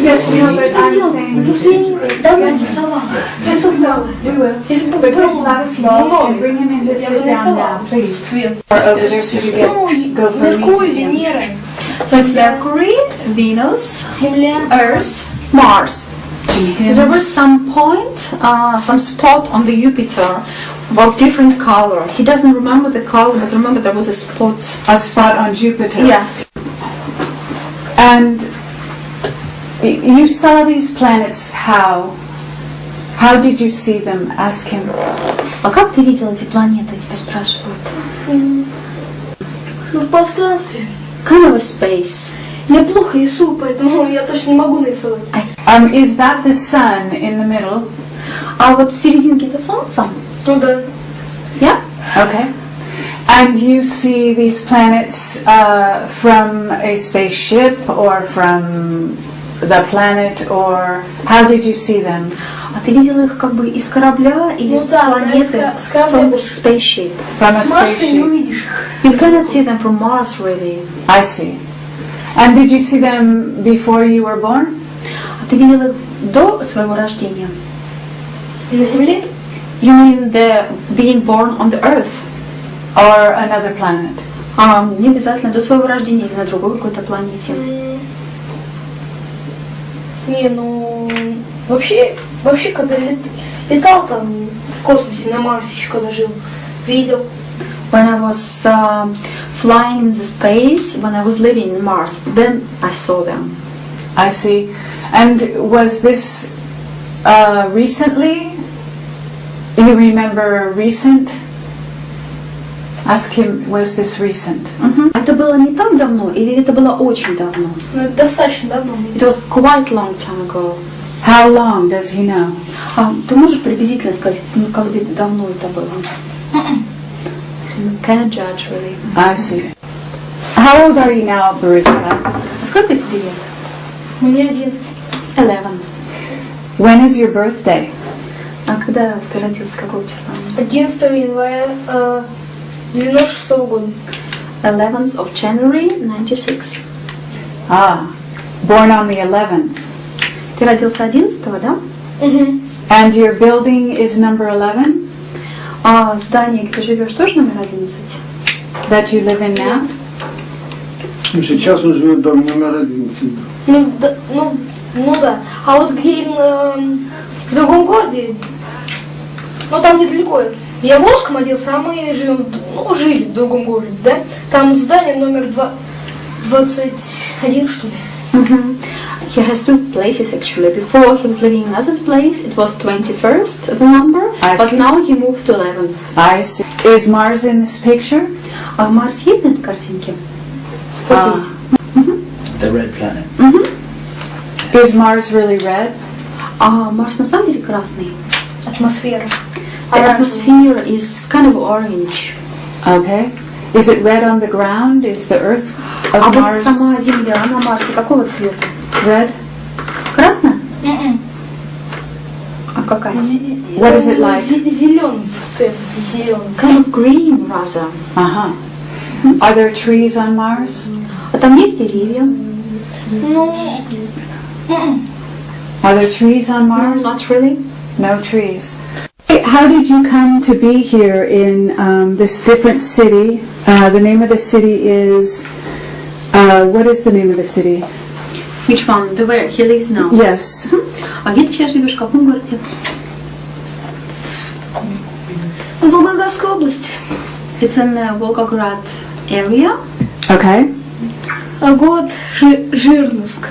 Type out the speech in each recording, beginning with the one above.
Yes, no, but I'm saying... Bring him in to sit down now, please. Or over there so you go for me. So it's Mercury, Venus, Earth, Mars. There was some point, some spot on the Jupiter of different color. He doesn't remember the color, but remember there was a spot. A spot on Jupiter. Yes. And you saw these planets how? How did you see them? Ask him. А как ты видел эти планеты? Тебя спрашивают. Ну, в пространстве. Kind of a space. Я плохо рисую, поэтому я точно не могу нарисовать. Is that the sun in the middle? А вот в серединке это Солнце? Ну да. Yeah. Okay. And you see these planets from a spaceship or from the planet, or how did you see them? А ты видела их как бы из корабля или с планеты? From a spaceship. From a С Марса не spaceship. увидишь. You cannot see them from Mars, really. I see. And did you see them before you were born? А ты видела их до своего рождения? На Земле? You mean the being born on the Earth? Or another planet? Не обязательно до своего рождения или на другой какой-то планете. Не, ну вообще когда летал там в космосе, на Марсе еще когда жил, видел. When I was flying in the space, when I was living in Mars, then I saw them. I see. And was this recently? You remember recent? Ask him, was this recent? Это было не так давно или это было очень давно? Ну, это достаточно давно. It was quite long time ago. How long does he know? Ты можешь приблизительно сказать, как давно это было? Can't judge, really. I see. How old are you now, Barista? Сколько тебе лет? Мне 11. 11. When is your birthday? А когда ты родился, какого числа? 11 января 96 года. 11th of January 96. Born on the 11th. Ты родился 11-го, да? And your building is number 11? Здание, где ты живешь, тоже номер 11? That you live in now? Сейчас он живет в доме номер 11. Ну да. А вот где в другом городе, ну там недалеко. Я Волжском родился, а мы жили в другом городе, да? Там здание номер 21, что ли. He has two places actually. Before he was living in another place, it was 21st, the number, but now he moved to 11th. I see. Is Mars in this picture? А Марс есть на этой картинке? The red planet. Is Mars really red? Марс на самом деле красный. Атмосфера. The atmosphere is kind of orange. Okay. Is it red on the ground? Is the Earth of Mars вот сама Земля на Марсе какого цвета? red? Красная? А какая? What is it like? Зеленый цвет. Зеленый. Kind of green, rather. Are there trees on Mars? А там есть деревья? Ну. Are there trees on Mars? No, not really. No trees. How did you come to be here in this different city? The name of the city is... what is the name of the city? Which one? The where he lives now? Yes. А где ты сейчас живешь? В каком городе? В Волгоградской области. It's in the Volgograd area. Okay. А город Жирновск.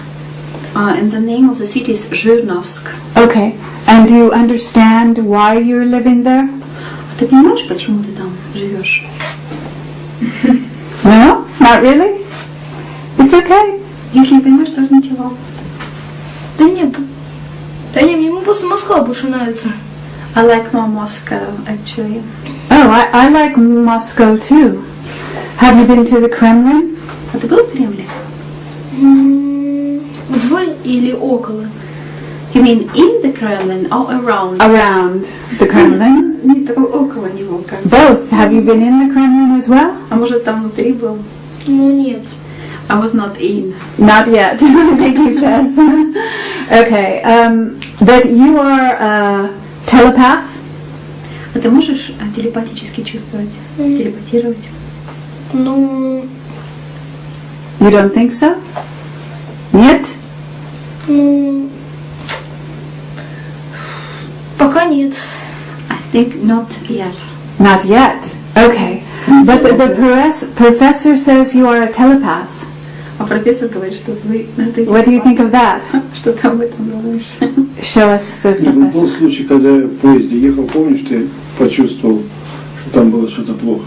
And the name of the city is Zhirnovsk. Okay. And do you understand why you're living there? Ты понимаешь, почему ты там живешь? No? Not really? It's okay. Если не понимаешь, тоже ничего. Да не, мне просто Москва больше нравится. I like more Moscow, actually. Oh, I like Moscow too. Have you been to the Kremlin? А ты был в Кремле? В или около? You mean in the Kremlin or around? Around the Kremlin? Нет, такой около него. Both. Have you been in the Kremlin as well? А может там внутри был? Ну нет. I was not in. Not yet, I think he says. Okay, that you are a telepath? А ты можешь телепатически чувствовать, телепатировать? Ну, You don't think so? Нет? ну, пока нет. I think not yet. Not yet. Okay. But the professor says you are a telepath. А профессор говорит, что вы... What do you think of that? Что ты об этом думаешь? Show us the Был professor. случай, когда я в поезде ехал, помнишь, ты почувствовал, что там было что-то плохо?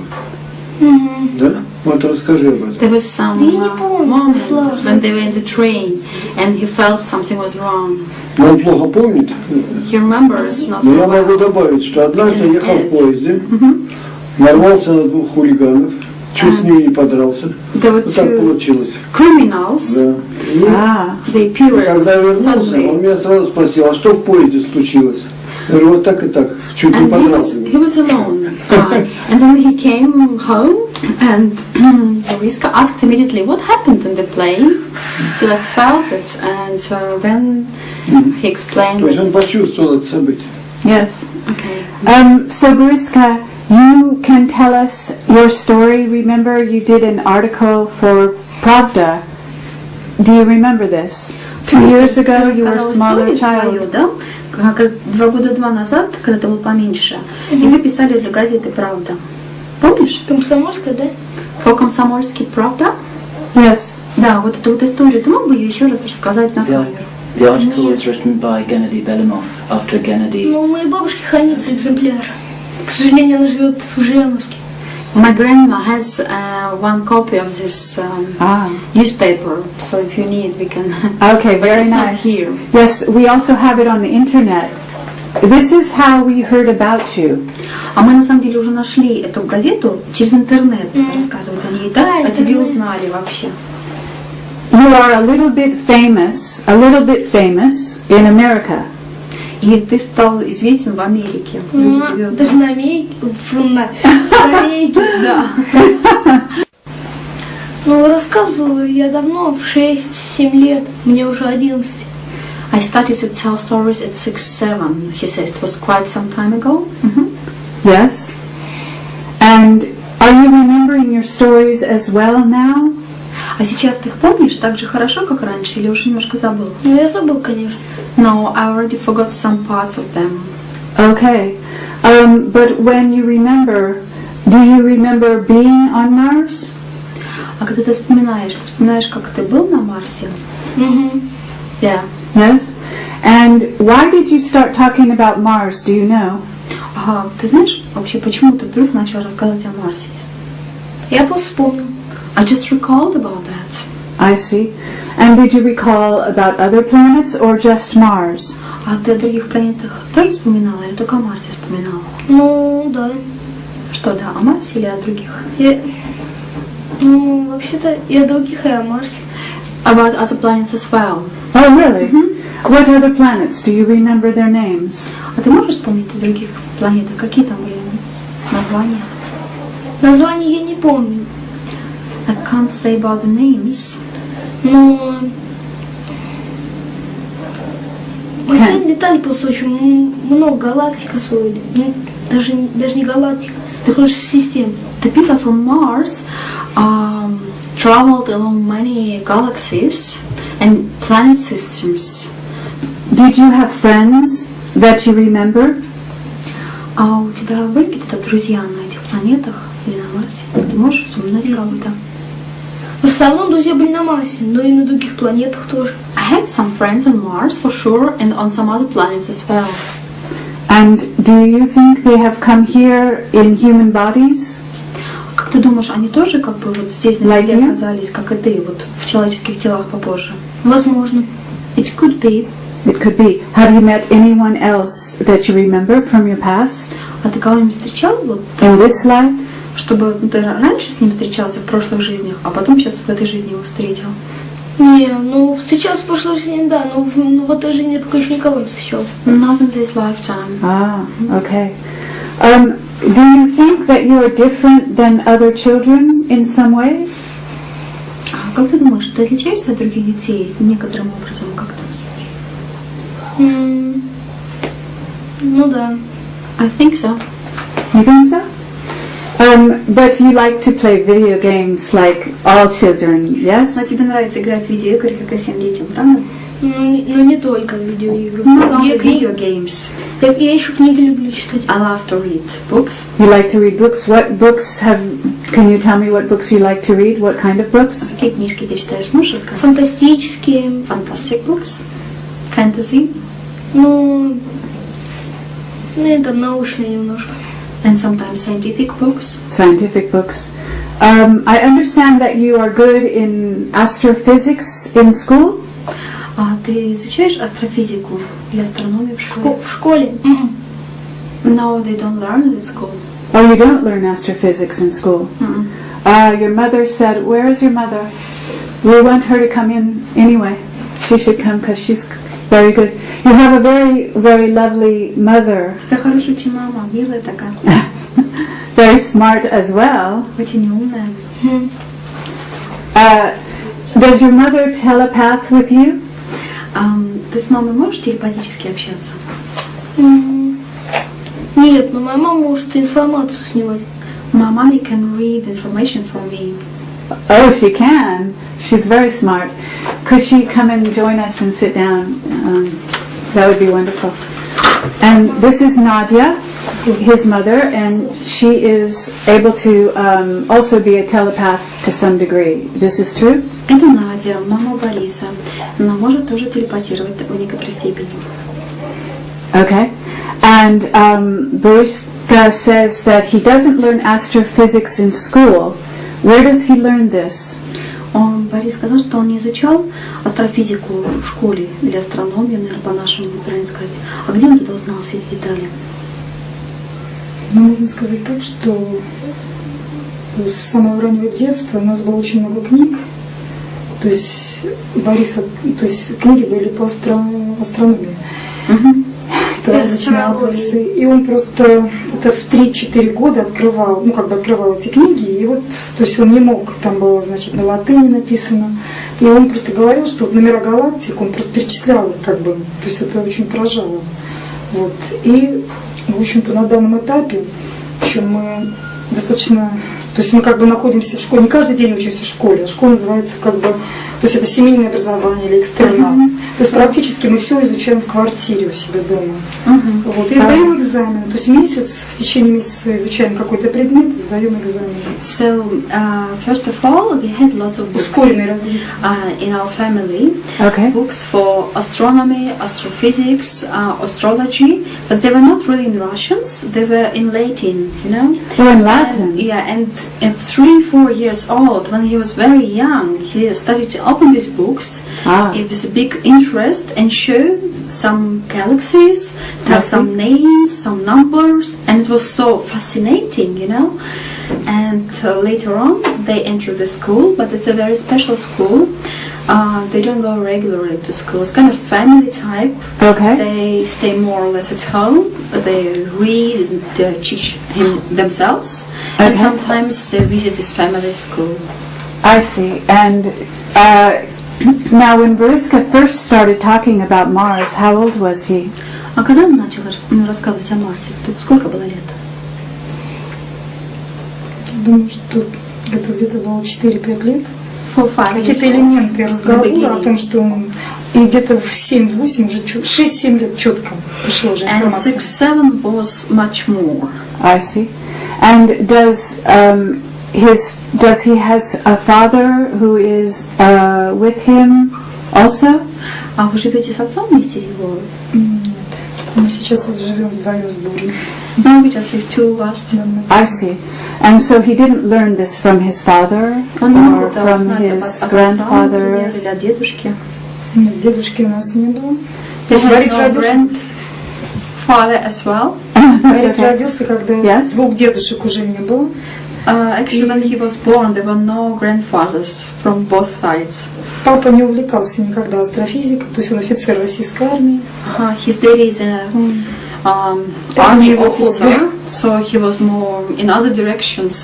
Да? Вот расскажи об этом. There was some Я не помню, moment Слава. when they were in the train and he felt something was wrong. Но он плохо помнит. He remembers not Но so я могу well. добавить, что однажды я ехал в поезде, нарвался на двух хулиганов, чуть с ними не подрался. There were Вот так two получилось. criminals. Да. И They appeared когда я вернулся, он suddenly. меня сразу спросил, а что в поезде случилось? Я говорю, вот так и так, чуть не And подрался. he was alone. And then he came home and Riska asked immediately, what happened in the plane? Till I felt it. And then he explained То есть it. он почувствовал это событие. Yes. Okay. So Boriska, you can tell us your story. Remember you did an article for Pravda. Do you remember this? 2 years ago you were a smaller child. Да? 2 года назад, когда ты был поменьше, и вы писали для газеты «Правда». Помнишь? Комсомольская, да? По «Комсомольски правда»? Yes. Да, вот эту вот историю. Ты мог бы ее еще раз рассказать на камеру? The article was written by Gennady Belimov after Gennady. Ну, у моей бабушки хранится экземпляр. К сожалению, она живет в Жириановске. My grandma has one copy of this newspaper, so if you need, we can. Okay, But very it's not nice. here. Yes, we also have it on the internet. This is how we heard about you. А мы на самом деле уже нашли эту газету через интернет, рассказывать о ней. Да, о тебе интернет. узнали вообще. You are a little bit famous in America. И ты стал известен в Америке. Люди тебя Даже узнали. на Америке, на Америке, да. Ну, рассказываю я давно, в 6-7 лет, мне уже 11. I started to tell stories at 6-7. He says it was quite some time ago. Yes. And are you remembering your stories as well now? А сейчас ты их помнишь так же хорошо, как раньше, или уже немножко забыл? Ну, я забыл, конечно. No, I already forgot some parts of them. Okay. But when you remember, do you remember being on Mars? А когда ты вспоминаешь, как ты был на Марсе? Yeah. Yes. And why did you start talking about Mars? Do you know? Ага, ты знаешь, вообще, почему ты вдруг начал рассказывать о Марсе? Я просто вспомнил. I just recalled about that. I see. And did you recall about other planets or just Mars? А ты о других планетах тоже вспоминала или только о Марсе вспоминала? Ну, да. Что, да, о Марсе или о других? Ну, вообще-то, и о других, и о Марсе. About other planets as well. Oh, really? What other planets? Do you remember their names? А ты можешь вспомнить о других планетах? Какие там были названия? Название я не помню. I can't say about the names. Ну, мы сегодня летали просто очень много галактик освоили. Ну, даже не галактик, только лишь систем. The people from Mars traveled along many galaxies and planet systems. Did you have friends that you remember? А у тебя были какие-то друзья на этих планетах или на Марсе? Ты можешь вспоминать кого-то? В основном друзья были на Марсе, но и на других планетах тоже. I had some friends on Mars for sure and on some other planets as well. And do you think they have come here in human bodies? Как ты думаешь, они тоже как бы вот здесь на Like Земле you? оказались, как и ты, вот в человеческих телах попозже? Возможно. It could be. It could be. Have you met anyone else that you remember from your past А ты кого-нибудь встречал, вот, in this life? чтобы ты раньше с ним встречался в прошлых жизнях, а потом сейчас в этой жизни его встретил? Не, ну встречался в прошлой жизни, да, но в этой жизни я пока еще никого не встречал. Not in this lifetime. Ah, okay. Do you think that you are different than other children in some ways? Как ты думаешь, ты отличаешься от других детей некоторым образом как-то? Ну да. I think so. You think so? But you like to play video games like all children, yes? Но тебе нравится играть в видеоигры, как и всем детям, правда? Ну не только видеоигры. Video games. Я еще книги люблю читать. I love to read books. You like to read books? What books can you tell me what books you like to read? What kind of books? Какие книжки ты читаешь? Можешь рассказать? Фантастические. Fantastic books. Fantasy. Ну это научные немножко. And sometimes scientific books. Scientific books. I understand that you are good in astrophysics in school? А ты изучаешь астрофизику или астрономию в школе? В школе? No, they don't learn it at school. Oh, you don't learn astrophysics in school? Your mother said, where is your mother? We want her to come in anyway. She should come because she's very good. You have a very, very lovely mother. Это хорошая очень мама, милая такая. Very smart as well. Очень умная. Does your mother telepath with you? Ты с мамой можешь телепатически общаться? Нет, но моя мама может информацию снимать. My mommy can read information from me. Oh, she can. She's very smart. Could she come and join us and sit down? That would be wonderful. And this is Nadia, his mother, and she is able to also be a telepath to some degree. This is true? Это Надя, мама Бориса. Она может тоже телепатировать в некоторой степени. Okay. And Boriska says that he doesn't learn astrophysics in school. Where does he learn this? Борис сказал, что он не изучал астрофизику в школе, или астрономию, наверное, по-нашему, правильно сказать. А где он это узнал, все эти детали? Ну, можно сказать так, что с самого раннего детства у нас было очень много книг. То есть Бориса, то есть книги были по астрономии. Когда он начинал, и он просто это в 3-4 года открывал, открывал эти книги, и вот, то есть он не мог, там было, значит, на латыни написано, и он просто говорил, что номера галактик, он просто перечислял, то есть это очень поражало. Вот. И, в общем-то, на данном этапе еще мы достаточно, то есть мы находимся в школе, не каждый день учимся в школе, а школа называется то есть это семейное образование или экстернат. То есть практически мы все изучаем в квартире у себя дома. Вот. И сдаем экзамен. То есть в течение месяца изучаем какой-то предмет и сдаем экзамен. So, first of all, we had lots of books in our family. Okay. Books for astronomy, astrophysics, astrology, but they were not really in Russians, they were in Latin, you know. Oh, in Latin? And at 3-4 years old, when he was very young, he started to open these books. It was a big interest and showed some galaxies, have some names, some numbers, and it was so fascinating, you know. And later on, they entered the school, but it's a very special school. They don't go regularly to school. It's kind of family type. Okay. They stay more or less at home. They read and teach themselves. Okay. And sometimes they visit this family school. I see. And now when Boriska first started talking about Mars, how old was he? А когда он начал рассказывать о Марсе? Сколько было лет? Думаю, что это где-то было 4-5 лет. Какие-то 4-5 элементы разговора о том, что он и где-то в 7-8 уже 6-7 лет четко пришло уже информация. And 6-7 was much more. I see. And does he has a father who is with him also? А вы живете с отцом вместе его? Нет. Мы сейчас вот живем вдвоем с Борей. No, we just live two of us. I see. And so he didn't learn this from his father or from his grandfather? Или от дедушки? Нет, дедушки у нас не было. There's no grandfather as well. Борис родился, когда двух дедушек уже не было. Actually, when he was born, there were no grandfathers from both sides. Папа не увлекался никогда астрофизикой, то есть он офицер российской армии. His daddy is a army officer, so he was more in other directions.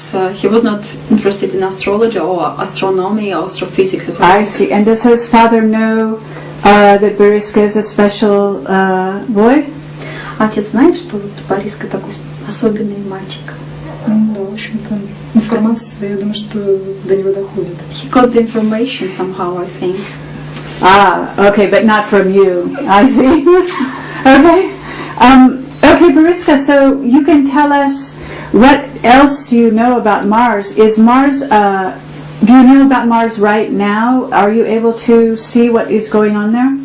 He was not interested in astrology or astronomy or astrophysics as well. I see. And does his father know that Boriska is a special boy? Отец знает, что вот Бориска такой особенный мальчик. Да, в общем-то, информация, я думаю, что до него доходит. He got the information somehow, I think. Okay, but not from you. I see. Okay. Okay, Boriska, so you can tell us what else do you know about Mars? Is Mars, do you know about Mars right now? Are you able to see what is going on there?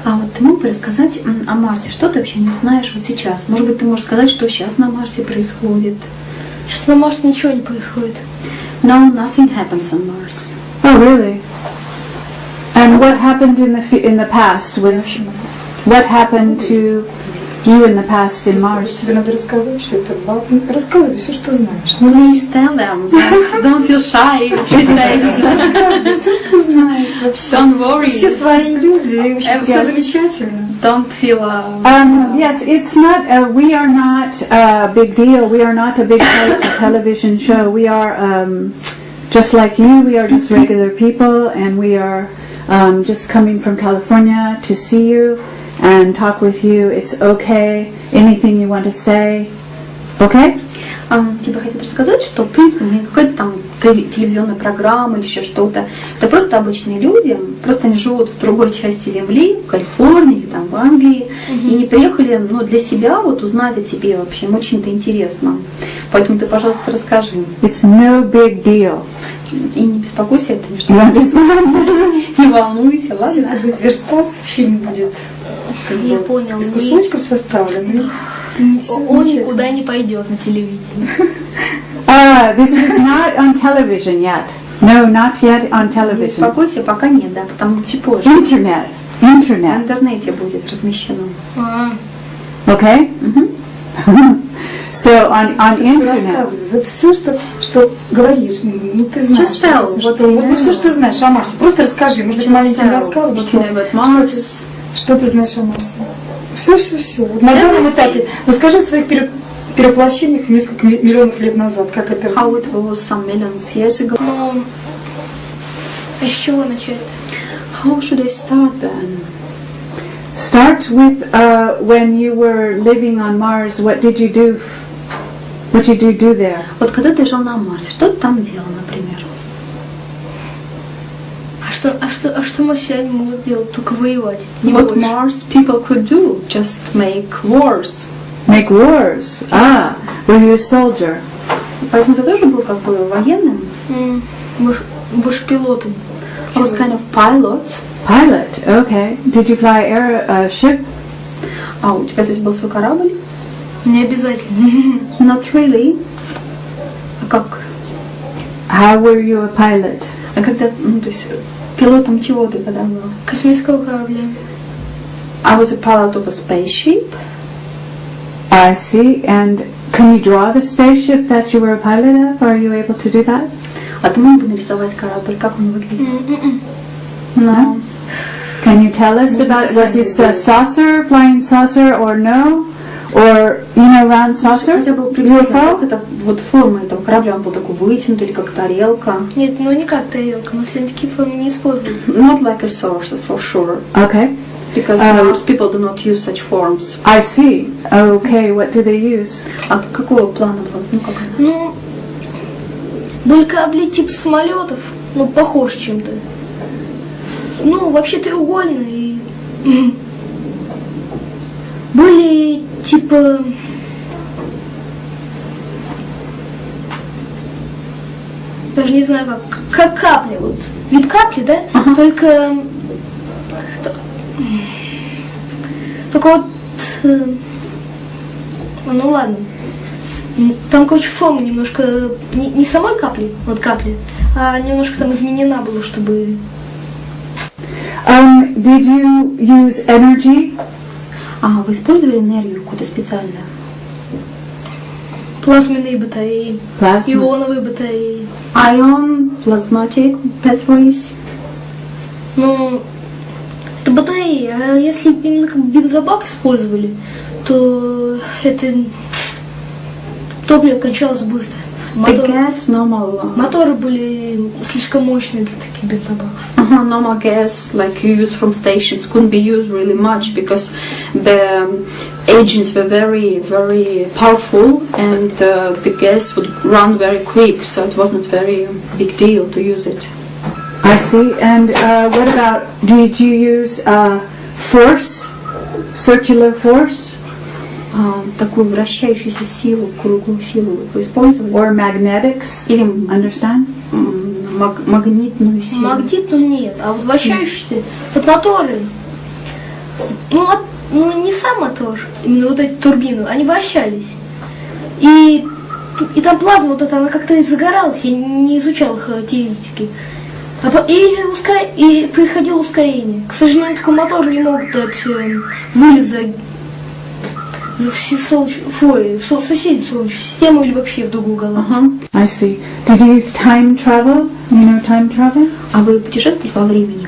А вот ты мог бы рассказать о Марсе? Что ты вообще не знаешь вот сейчас? Может быть, ты можешь сказать, что сейчас на Марсе происходит? Сейчас на Марсе ничего не происходит. No, nothing happens on Mars. Oh, really? And what happened in the past was what happened to you in the past in Mars? Тебе надо рассказать, что это было. Рассказывай все, что знаешь. Please tell them. Don't feel shy. Все, что знаешь вообще. Don't worry. Все свои иллюзии, все замечательно. Don't feel. Yes, it's not. We are not a big deal. We are not a big television show. We are just like you. We are just regular people, and we are just coming from California to see you and talk with you. It's okay. Anything you want to say, okay? Тебе хотят рассказать, что в принципе не какая-то там телевизионная программа или еще что-то. Это просто обычные люди, просто они живут в другой части Земли, в Калифорнии, там в Англии, и не приехали, для себя вот узнать о тебе вообще. Им очень-то интересно. Поэтому ты, пожалуйста, расскажи. It's no big deal. И не беспокойся, это не что. Не волнуйся, ладно? Будет верстак, фильм будет. Я понял. Из кусочков составленный. Он никуда не пойдет на телевидении. This is not on television yet. No, not yet on Не television. беспокойся, пока нет, да, потому что чуть позже. Internet. В Internet. интернете будет размещено. Okay? So on internet. Вот все, что говоришь, ты знаешь. Just tell what you know. Все, что ты знаешь о Марсе. Просто расскажи. Может быть, маленький рассказ, что ты знаешь о Марсе. Все. Вот на данном этапе. Скажи о своих перевоплощениях несколько миллионов лет назад. Как это? How it was some millions years ago. А с чего начать? How should I start then? Start with when you were living on Mars. What did you do? What did you do there? Вот когда ты жил на Марсе, что ты там делал, например? А что марсиане могут делать? Только воевать. What Mars people could do? Just make wars. Make wars. Were you a soldier? Поэтому ты тоже был как бы военным? Больше пилотом. I was kind of pilot. Pilot. Okay. Did you fly a ship? А у тебя, то есть, был свой корабль? Не обязательно. Not really. А как? How were you a pilot? А когда, то есть, пилотом чего ты когда был? Космического корабля. I was a pilot of a spaceship. I see. And can you draw the spaceship that you were a pilot of? Are you able to do that? А ты мог бы нарисовать корабль? Как он выглядит? No. Can you tell us about, was it a saucer, flying saucer, or no? Or, round saucer? Хотя бы приблизительно, как это, вот форма этого корабля, он был такой вытянутый или как тарелка? Нет, не как тарелка, марсиане такие формы не используют. Not like a saucer, for sure. Okay. Because Mars people do not use such forms. I see. Okay, what do they use? А какого плана было? Были корабли типа самолетов, похож чем-то. Вообще треугольные. Были типа... Даже не знаю как капли, вот. Вид капли, да? Только вот... ладно. Там, форма немножко... Не самой капли, а немножко там изменена была, чтобы... Did you use energy? Вы использовали энергию какую-то специальную? Плазменные батареи, ионовые батареи. Ion, plasmatic batteries. Это батареи. А если именно как бензобак использовали, то это топливо кончалось быстро. Моторы были слишком мощные для таких бензобаков. Normal gas like you use from stations couldn't be used really much because the engines were very, very powerful and the gas would run very quick, so it wasn't very big deal to use it. I see. And what about, did you use force, circular force? Такую вращающуюся силу, круглую силу вы использовали? Or magnetics? Или, understand? Магнитную силу. Магнитную нет, а вот вращающиеся, вот моторы, ну не сам мотор, именно вот эти турбины, они вращались. И там плазма вот эта, она как-то загоралась, я не изучал характеристики. И происходило ускорение. К сожалению, такой мотор не мог дать вылез за в соседнюю солнечную систему или вообще в другую галактику. I see. Did you time travel? You know time travel? А вы путешествовали во времени?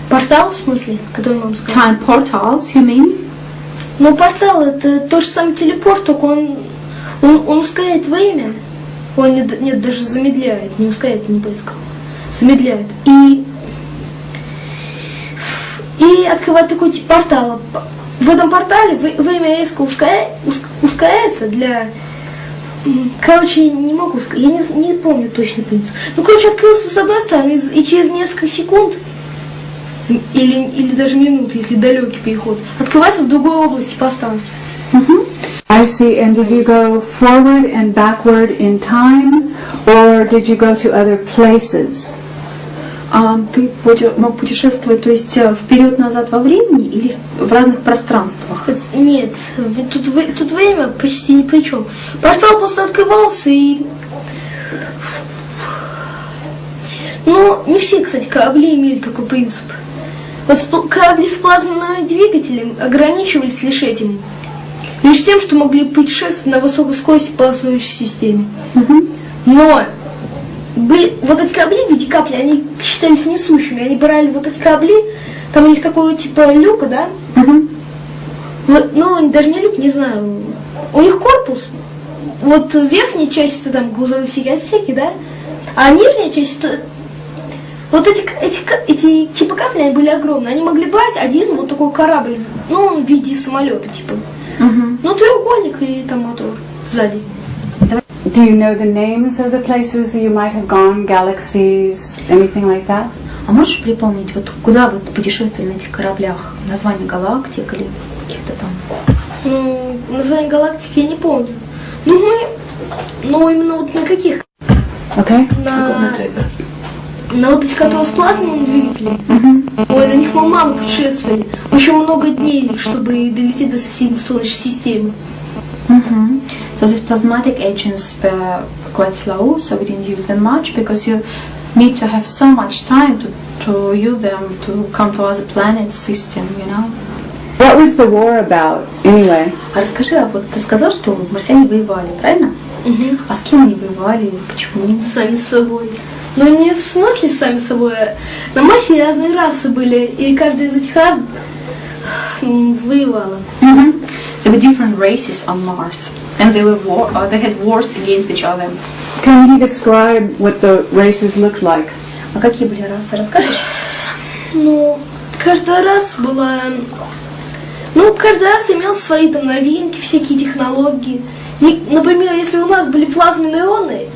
Портал, в смысле, который вам сказал? Time portals, you mean? Ну, портал это то же самое телепорт, только он ускоряет время. Он нет, даже замедляет, не ускоряет, не близко. Замедляет. И открывает такой тип портала. В этом портале время резко ускоряется для... Короче, не могу сказать, я не помню точный принцип. Ну, короче, открылся с одной стороны, и через несколько секунд, или даже минут, если далекий переход, открывается в другой области пространства. I see. And did you go forward and backward in time, or did you go to other places? Ты мог путешествовать, то есть вперед-назад во времени или в разных пространствах? Нет, тут время почти ни при чем. Портал просто открывался и... Ну, не все, кстати, корабли имели такой принцип. Вот корабли с плазменными двигателями ограничивались лишь этим. Лишь тем, что могли путешествовать на высокой скорости по Солнечной системе. Но вот эти корабли в виде капли, они считались несущими. Они брали вот эти корабли, там у них такой типа люка, да? Ну, даже не люк, не знаю. У них корпус. Вот верхняя часть это там грузовые всякие отсеки, да? А нижняя часть это... Вот эти типа капли, они были огромные. Они могли брать один вот такой корабль, ну, в виде самолета, типа. Ну, треугольник и там мотор сзади. Do you know the names of the places you might have gone, galaxies, anything like that? А можешь припомнить, вот куда вы путешествовали на этих кораблях? Название галактик или каких-то там? Ну, название галактик я не помню. Ну, именно вот на каких? Okay. На вот эти, которые с плазменным двигателем. Ой, на них мы мало путешествовали. Очень много дней, чтобы долететь до соседней Солнечной системы. So these plasmatic agents were quite slow, so we didn't use them much because you need to have so much time to use them to come to other planets system, you know. What was the war about, anyway? А расскажи, а вот ты сказал, что марсиане воевали, правильно? А с кем они воевали, почему? Сами с собой. Ну не в смысле сами с собой, на Марсе разные расы были, и каждая из этих рас воевала. There were different races on Mars, and they had wars against each other. Can you describe what the races looked like? А какие были расы, расскажешь? Ну, каждая раса была... Ну, каждая раса имела свои там новинки, всякие технологии. Например, если у нас были плазменные ионы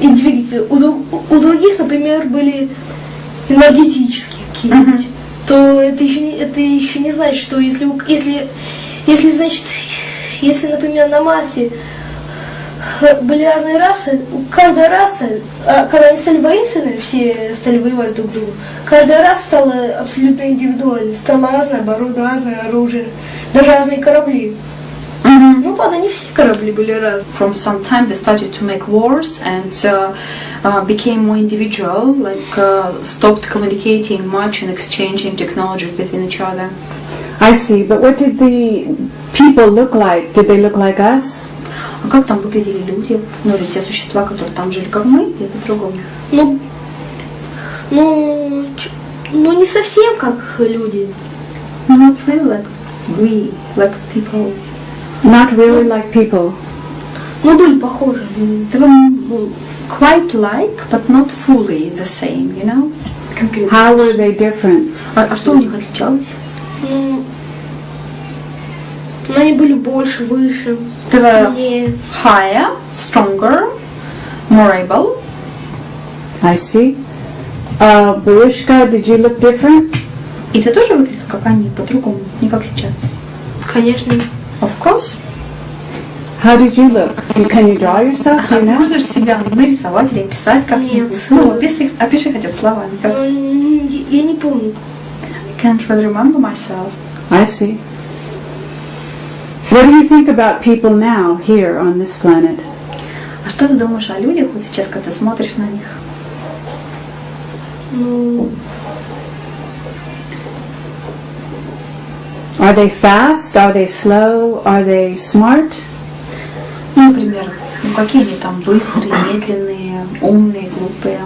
и двигатели, у других, например, были энергетические какие-нибудь, то это еще не значит, что если, например, на Марсе были разные расы, каждая раса, когда они стали воинственными, все стали воевать друг друга, каждая раса стала абсолютно индивидуальной, стало разное оборудование, разное оружие, даже разные корабли. Ну, правда, не все корабли были разные. From some time they started to make wars and became more individual, like stopped communicating much and exchanging technologies between each other. I see, but what did the people look like? Did they look like us? А как там выглядели люди? Ну, или те существа, которые там жили, как мы, или по-другому? Ну, не совсем как люди. Not really like we, like people. Not really like people. Ну, были похожи. They were quite like, but not fully the same, you know? How were they different? А что у них отличалось? Ну, они были больше, выше, They were сильнее. higher, stronger, more able. I see. Barushka, did you look different? И ты тоже выглядел, как они, по-другому, не как сейчас. Конечно. Of course. How did you look? Can you draw yourself? Do you know? Можешь себя нарисовать или описать как-нибудь? Нет. Ну, опиши хотя бы словами. Как... Я не помню. I can't really remember myself. I see. What do you think about people now, here on this planet? А что ты думаешь о людях вот сейчас, когда ты смотришь на них? Ну, Are they fast? Are they slow? Are they smart? Ну, например, какие они там быстрые, медленные, умные, глупые.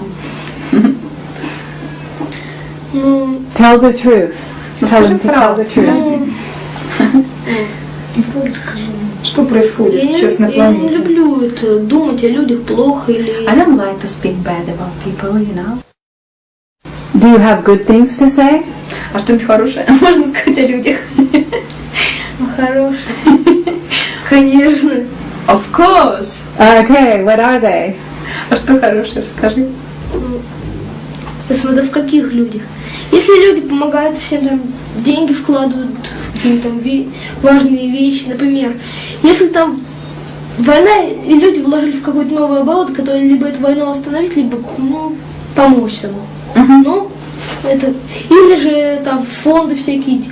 ну, Tell the truth. Tell them to tell the truth. Что происходит я сейчас на не планете? люблю это, думать о людях плохо или... I don't like to speak bad about people, you know. Do you have good things to say? А что-нибудь хорошее можно сказать о людях? Хорошие. Конечно. Of course. Okay, what are they? А что хорошее, скажи. Смотря в каких людях. Если люди помогают всем там, деньги вкладывают, какие-то там важные вещи, например, если там война, и люди вложили в какой-то новый оборот, который либо эту войну остановить, либо помочь тому. Ну, это, или же там фонды всякие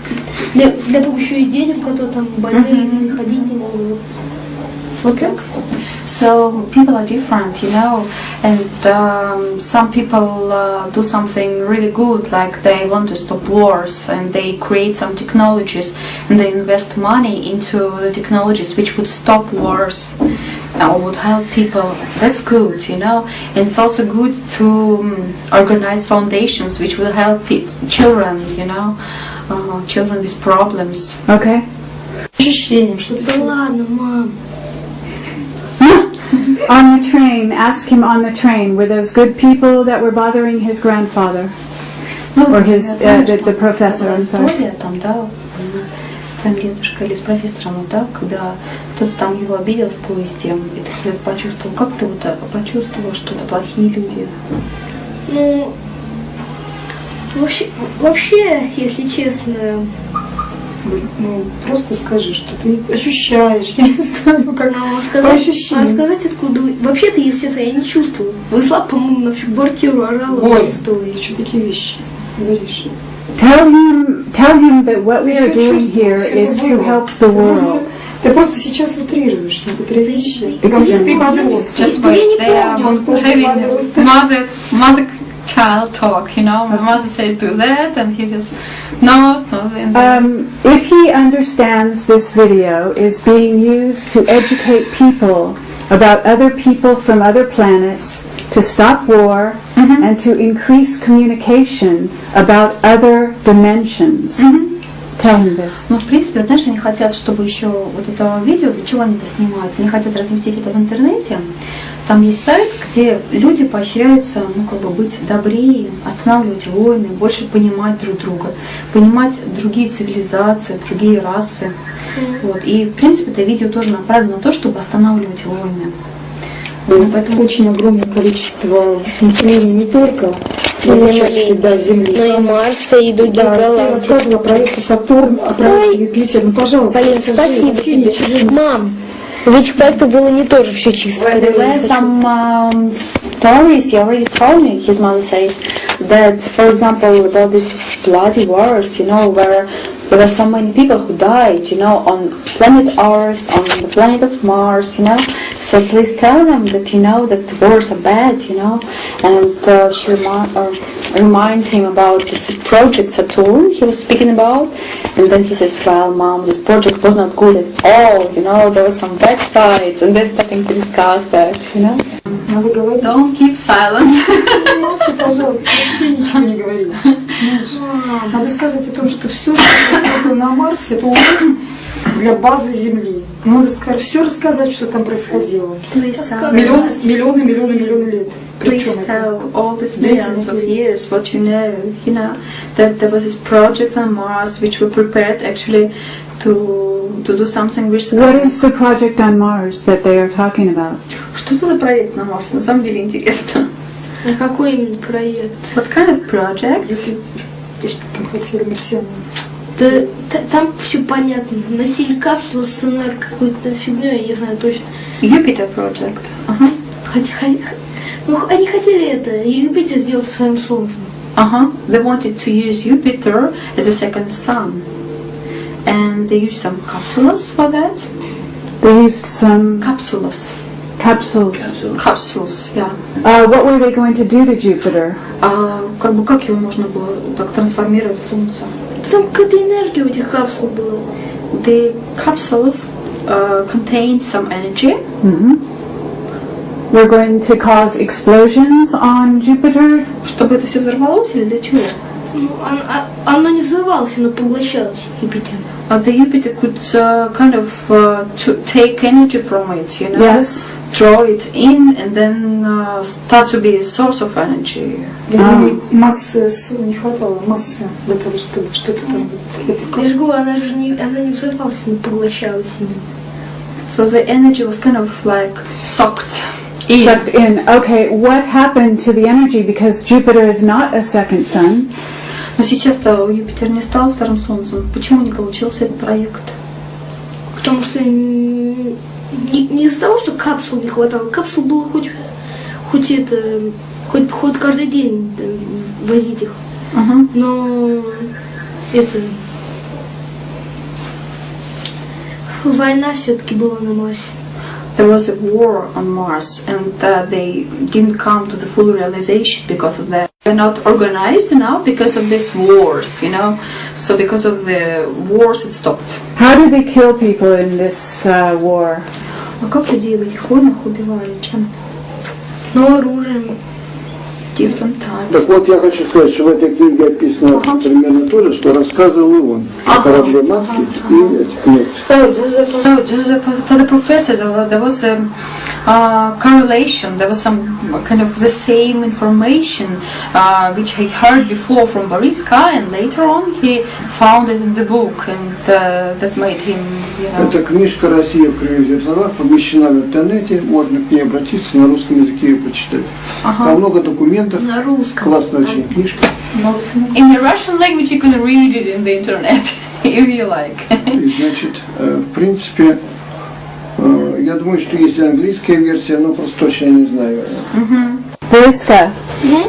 для помощи детям, которые там больные или ходить не могут. Вот так. So people are different, you know, and some people do something really good, like they want to stop wars and they create some technologies and they invest money into the technologies which would stop wars or would help people. That's good, you know, and it's also good to organize foundations which will help children, you know, children with problems. Okay. Ощущением, что Да ладно, мам. On the train, ask him on the train, were those good people that were bothering his grandfather? Or his, the professor, I'm sorry. История там, да, с твоим дедушкой или с профессором, вот, да, когда кто-то там его обидел в поезде, и ты почувствовал, как ты вот почувствовал, что это плохие люди? Ну, вообще, если честно, ну, просто скажи, что ты ощущаешь, я не знаю, как по ощущениям. сказать откуда вы... Вообще-то, если честно, я не чувствую. Вы слаб, по-моему, на всю квартиру орала Ой, истории. что такие вещи говоришь? Tell him that what we are doing here is to help the world. Ты просто сейчас утрируешь некоторые вещи. Ты Exactly. подросток. Just Я не like they are having mother-child talk, you know. My mother says do that, and he says no. If he understands this video is being used to educate people about other people from other planets, to stop war, and to increase communication about other dimensions. Tell him this. Ну, в принципе, знаешь, они хотят, чтобы еще вот это видео, для чего они это снимают? Они хотят разместить это в интернете. Там есть сайт, где люди поощряются, ну, как бы быть добрее, останавливать войны, больше понимать друг друга, понимать другие цивилизации, другие расы. Вот. И, в принципе, это видео тоже направлено на то, чтобы останавливать войны. Поэтому очень огромное количество населения не только Земли, но и Марса, и других галактик. Рассказывала про это Сатурн, про Юпитер. Ну, пожалуйста. Полин, спасибо тебе. Мам, в этих проектах было не тоже все чисто. There were some stories, he already told me, his mother says, that, for example, about these bloody wars, you know, where there were so many people who died, you know, on planet Earth, on the planet of Mars, you know. So please tell them that, you know, that the wars are bad, you know. And she reminds him about this project Saturn he was speaking about. And then he says, well, Mom, this project was not good at all, you know, there were some bad sides. And they're starting to discuss that, you know. Don't keep silent. Молчи, пожалуйста, вообще ничего не говоришь. Надо сказать о том, что все, что происходило на Марсе, это урок для базы Земли. Надо сказать, все рассказать, что там происходило. Миллионы лет. Please tell all these millions of years what you know, that there was this project on Mars which were prepared actually to do something with... What is the project on Mars that they are talking about? Что это за проект на Марсе? На самом деле интересно. А какой именно проект? What kind of project? Если там хотели марсиане. Там все понятно. Носили капсулу с какой-то фигней, я не знаю точно. Jupiter project. Ну, они хотели это, Юпитер сделать своим солнцем. They wanted to use Jupiter as a second sun. And they used some capsules for that. They used some Capsules, yeah. What were they going to do to Jupiter? Как его можно было так трансформировать в Солнце? Там какая-то энергия в этих капсулах была. The capsules contained some energy. We're going to cause explosions on Jupiter. Чтобы это все взорвалось или для чего? Ну, оно не взрывалось, оно поглощалось Юпитер. The Jupiter could kind of to take energy from it, you know, Yes. draw it in and then start to be a source of energy. Массы не хватало, массы для того, чтобы что-то там... Я же говорю, она не взрывалась, она поглощалась именно. So the energy was kind of like sucked in. Okay, what happened to the energy? Because Jupiter is not a second sun. Но сейчас-то Юпитер не стал вторым Солнцем. Почему не получился этот проект? Потому что не из-за того, что капсул не хватало. Капсул было хоть каждый день возить их. Но это... Война все-таки была на Марсе. There was a war on Mars, and they didn't come to the full realization because of that. They're not organized now because of these wars, you know. So because of the wars, it stopped. How did they kill people in this war? А как людей в этих войнах убивали? Чем? Но оружием. Different types. Так вот, я хочу сказать, что в этой книге описано примерно то же, что рассказывал и он. О корабле матки и этих нет. So for the professor, there was a correlation. There was some kind of the same information which he heard before from Boriska, and later on he found it in the book, and that made him, you know. Эта книжка «Россия привезена», помещена в интернете, можно к ней обратиться, на русском языке ее почитать. Там много документов. На русском. Классная очень книжка. In the Russian language you can read it in the internet, if you like. И, значит, в принципе, я думаю, что есть английская версия, но просто точно я не знаю. Boriska,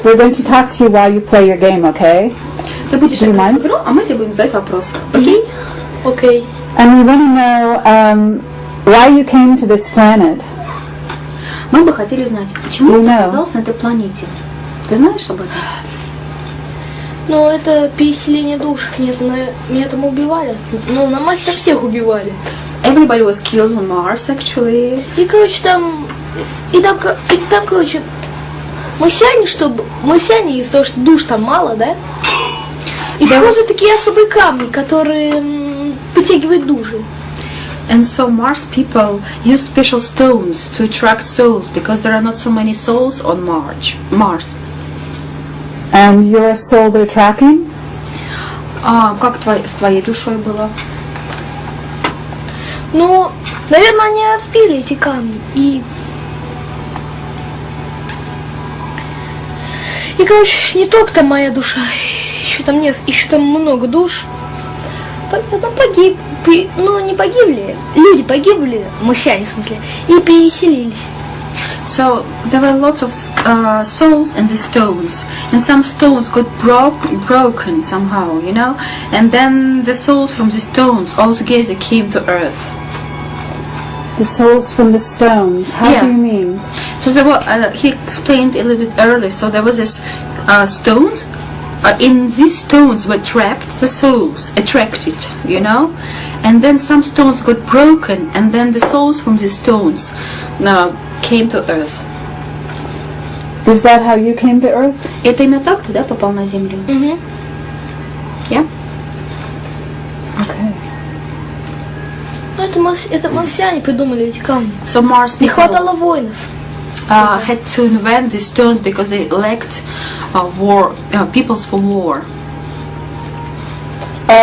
we're going to talk to you while you play your game, okay? Ты будешь играть в игру, а мы тебе будем задать вопрос. Окей? Окей. And we want to know why you came to this planet. Мы бы хотели знать, почему ты оказался на этой планете. Ты знаешь об этом? Ну, это переселение душ. Меня там убивали. Ну, на Марсе всех убивали. Everybody was killed on Mars, actually. И, короче, там, короче, марсиане, потому что душ там мало, да? И используют такие особые камни, которые притягивают души. And so Mars people use special stones to attract souls because there are not so many souls on Mars. And your soul they're tracking? Как с твоей душой было? Ну, наверное, они разбили эти камни и, короче, не только там моя душа, еще там много душ. Не погибли, люди погибли, марсиане в смысле, и переселились. So there were lots of souls in the stones, and some stones got broken somehow, you know, and then the souls from the stones all together came to Earth. The souls from the stones. How do you mean? So there were, he explained a little bit earlier. So there was this stones. In these stones were trapped the souls, attracted, you know, and then some stones got broken, and then the souls from the stones came to Earth. Is that how you came to Earth? Это именно так ты, да, попал на Землю? Yeah. Okay. Ну, это марсиане придумали эти камни. So Mars Не people хватало воинов. had to invent these stones because they lacked peoples for war.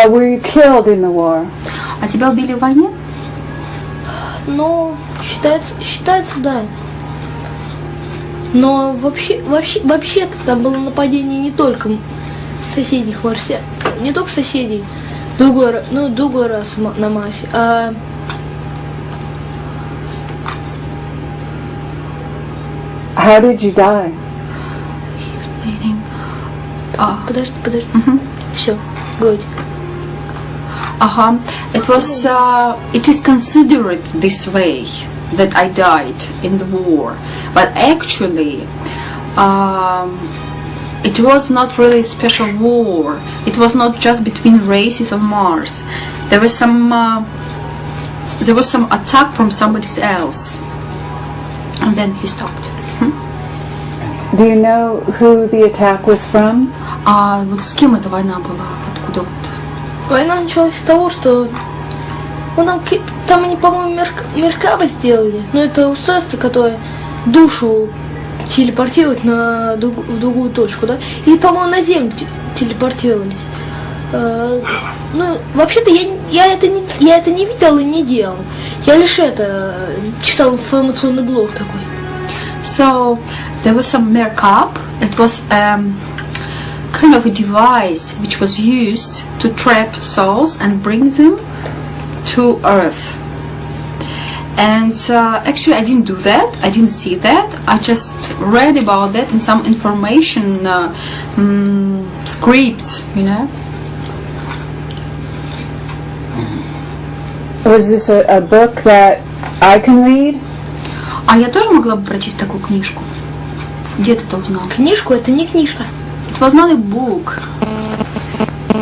Were you killed in the war? А тебя убили в войне? Ну, считается, да. Но вообще тогда было нападение не только соседних марсиан, не только соседей, другой раз на Марсе, а How did you die? Explaining. Подожди. Все, говорите. It is considered this way that I died in the war, but actually it was not really a special war. It was not just between races of Mars. There was some attack from somebody else, and then he stopped. Do you know who the attack was from? Вот с кем эта война была? Откуда вот? Война началась с того, что там они, по-моему, Меркаба сделали, но это устройство, которое душу телепортирует в другую точку, да? И, по-моему, на Землю телепортировались. Ну, вообще-то я это не видел и не делал. Я лишь читал информационный блог такой. So there was some Merkab. It was kind of a device which was used to trap souls and bring them to Earth. And actually I didn't do that. I didn't see that. I just read about that in some information script, you know. Was this a book that I can read? А я тоже могла бы прочесть такую книжку? Где ты это узнала? Книжку? Это не книжка. It was not a book.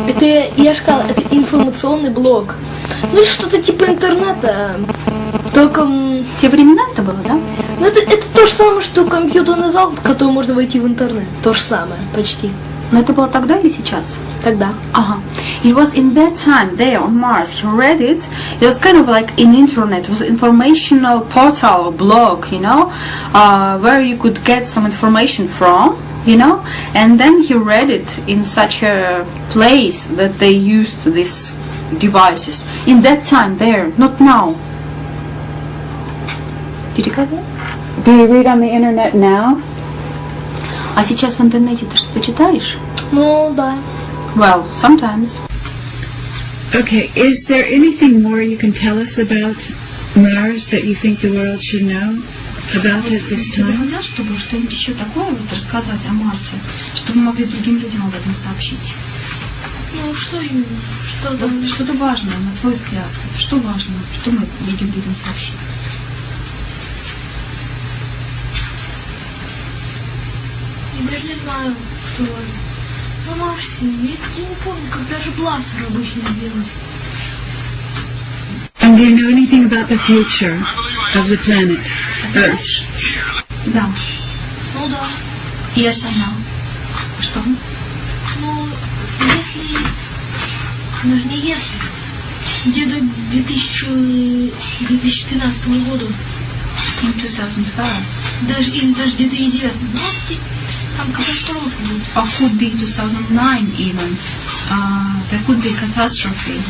Это, я же сказала, это информационный блог. Ну, что-то типа интернета. Только... В те времена это было, да? Ну, это то же самое, что компьютерный зал, в который можно войти в интернет. То же самое, почти. Но это было тогда или сейчас? Тогда. It was in that time there on Mars. He read it. It was kind of like in internet. It was an informational portal or blog, you know, where you could get some information from, you know. And then he read it in such a place that they used these devices. In that time there, not now. Did you get it? Do you read on the internet now? А сейчас в интернете ты что-то читаешь? Ну, да. Well, sometimes. Okay, is there anything more you can tell us about Mars that you think the world should know about at this Ты бы time? хотел, чтобы что-нибудь еще такое вот рассказать о Марсе, чтобы мы могли другим людям об этом сообщить? Ну, что именно? Что-то важное, на твой взгляд. Что важно, что мы другим людям сообщим? Я даже не знаю, что важно. На Марсе, я не помню, как даже бластер обычно сделать. And do you know anything about the future of the planet Earth? Да. Ну да. Yes, I know. Что? Ну, если... Даже не если. Где-то к 2013 году. In 2012. Или даже 2009. Ну, там катастрофа будет. Or could be 2009 even. There could be catastrophe.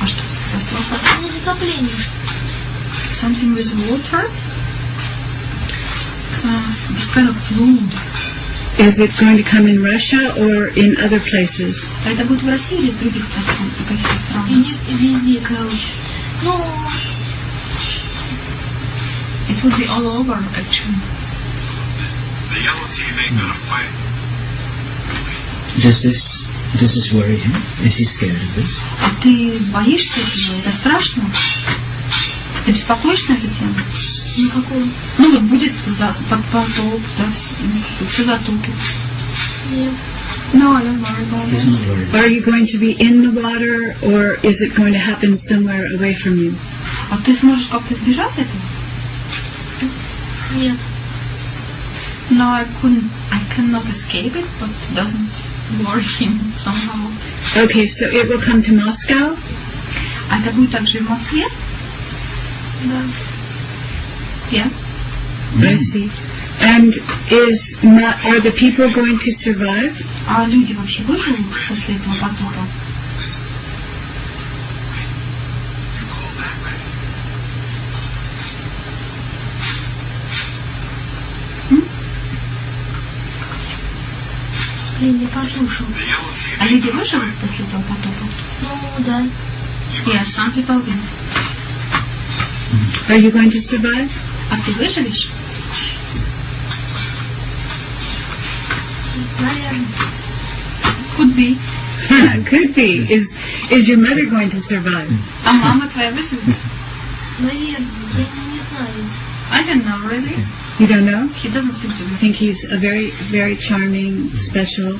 А что за катастрофа? Ну, затопление что. Something with water? This kind of flood. Is it going to come in Russia or in other places? А это будет в России или в других каких-то странах? Везде, короче. Ну... It would be all over, actually. The yellow team ain't gonna fight. Does this worry him? Is he scared of this? А ты боишься этого? Это страшно? Ты беспокоишься на эту тему? Ну, какую? Ну вот будет потоп, да, все затопит. Нет. No, I don't worry about He's it. not worried. Are you going to be in the water or is it going to happen somewhere away from you? А ты сможешь как-то избежать этого? Нет. No, I cannot escape it, but it doesn't worry him somehow. Okay, so it will come to Moscow? А это будет также в Москве? Да. Yeah. I see. And are the people going to survive? А люди вообще выживут после этого потопа? Блин, не послушал. А люди выживут после этого потопа? Ну, да. Yeah, some people will. Are you going to survive? А ты выживешь? Наверное. Could be. Could be. Is your mother going to survive? А мама твоя выживет? Наверное, я не знаю. I don't know, really. You don't know? He doesn't seem to I be. think he's a very, very charming, special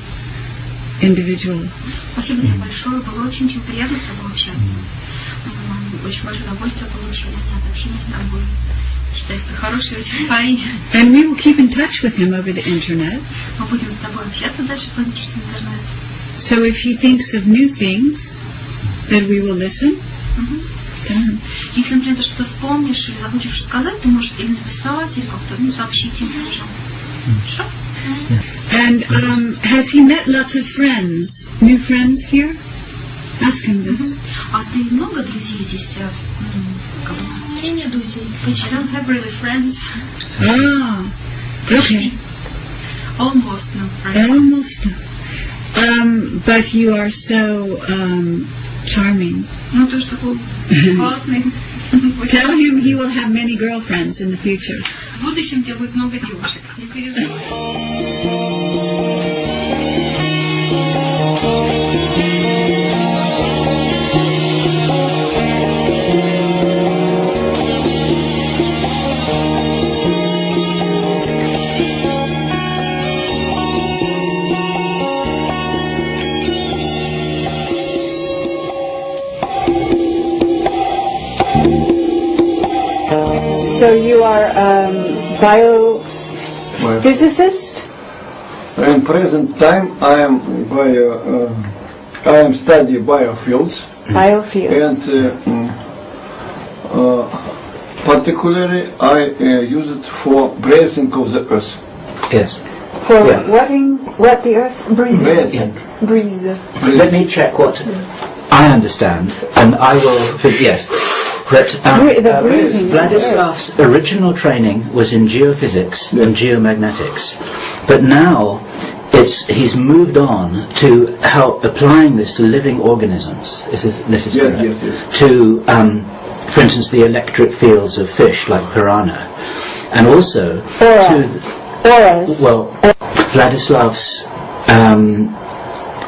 individual. Спасибо тебе большое. Было очень-очень приятно с тобой общаться. Очень большое удовольствие получила от общения с тобой. Считаю, что хороший очень парень. And we will keep in touch with him over the internet. Мы будем с тобой общаться дальше по интернету. So if he thinks of new things, then we will listen. Если, например, ты что-то вспомнишь или захочешь сказать, ты можешь или написать, или как-то сообщить им. Хорошо? And has he met lots of friends, new friends here? Ask him this. А ты много друзей здесь? У меня нет друзей. I don't have really friends. Ah, okay. Almost no friends. Almost. But you are so charming. Ну, ты что такой классный. Tell him he will have many girlfriends in the future. В будущем у тебя будет много девушек. Не переживай. So you are a biophysicist? In present time, I am study biofields. Biofields. And particularly, I use it for breathing of the earth. Yes. For what the earth breathes. Breathe. Let me check what I understand, and I will. Yes. That Vladislav's original training was in geophysics and geomagnetics, but now he's moved on to help applying this to living organisms. This is correct. Yes. To, for instance, the electric fields of fish like piranha, and also Vladislav's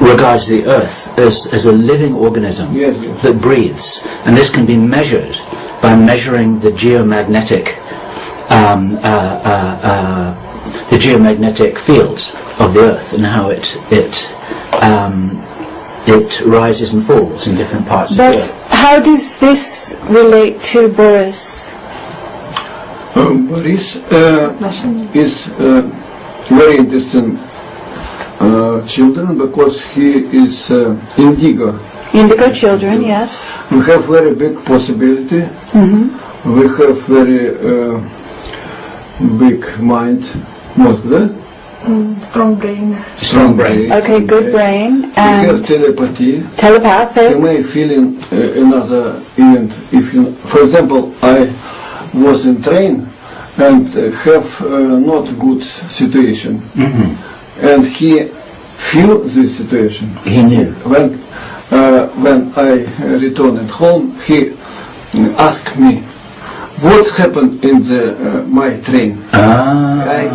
regards the earth as a living organism that breathes, and this can be measured by measuring the geomagnetic fields of the earth and how it rises and falls in different parts of the earth. But how does this relate to Boris? Boris is very interesting children because he is indigo. Indigo children, yes. We have very big possibility. We have very big mind, Strong brain. strong brain. Okay, good brain. We have And telepathy. telepathic. You may feel in another event. If you, for example, I was in train and have not good situation. And he feel this situation. He knew. When I returned home, he asked me, what happened in my train? I